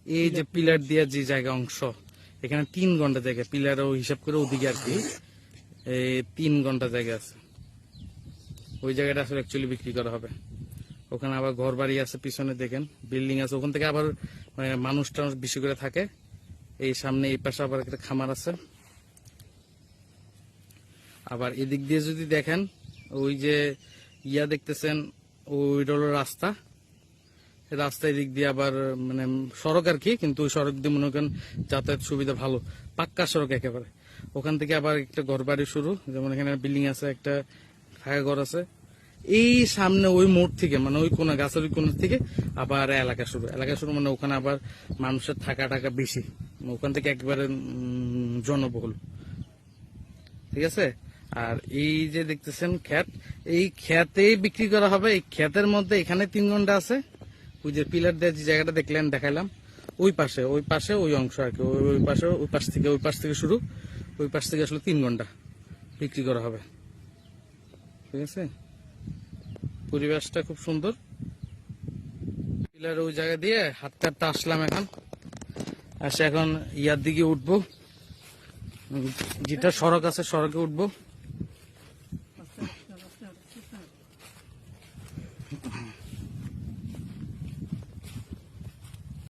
এই যে পিলার দিয়ে যে জায়গা অংশ, এখানে 3 ঘন্টা জায়গা, পিলার হিসাব করে ওদিকে আর কি 3 ঘন্টা জায়গা আছে। ওই জায়গাটা আসলে অ্যাকচুয়ালি বিক্রি করা হবে। ওখানে আবার ঘর বাড়ি আছে, পিছনে দেখেন বিল্ডিং আছে, ওখান থেকে আবার মানুষ টানুষ বেশি করে থাকে। এই সামনে এই পাশে আবার একটা খামার আছে। আবার এদিক দিয়ে যদি দেখেন, ওই যে দেখতেছেন, ওইটা হলো রাস্তা। রাস্তায় দিক দিয়ে আবার মানে সড়ক আর কি, কিন্তু ওই সড়ক দিয়ে মনে করেন যাতায়াত সুবিধা ভালো, পাক্কা সড়ক একেবারে। ওখান থেকে আবার একটা ঘর বাড়ি শুরু, যেমন এখানে বিল্ডিং আছে, একটা থাকা ঘর আছে। এই সামনে ওই মোড় থেকে, মানে ওই কোনা গাছের ওই কোনা থেকে আবার এলাকা শুরু মানে ওখানে আবার মানুষের থাকা টাকা বেশি, ওখান থেকে একেবারে জনবহুল। ঠিক আছে। আর এই যে দেখতেছেন ক্ষেত, এই ক্ষেতেই বিক্রি করা হবে। এই ক্ষেতের মধ্যে এখানে 3 ঘন্টা আছে। ওই যে পিলার দিয়ে যে জায়গাটা দেখাইলাম, ওই পাশে ওই অংশ আর কি, ওই পাশ থেকে শুরু, ওই পাশ থেকে আসলে 3 ঘন্টা বিক্রি করা হবে। ঠিক আছে। পরিবেশটা খুব সুন্দর। পিলার ওই জায়গা দিয়ে হাঁটতে আসলাম, এখন ইয়ার দিকে উঠবো, যেটা সড়ক আছে সড়কে উঠবো।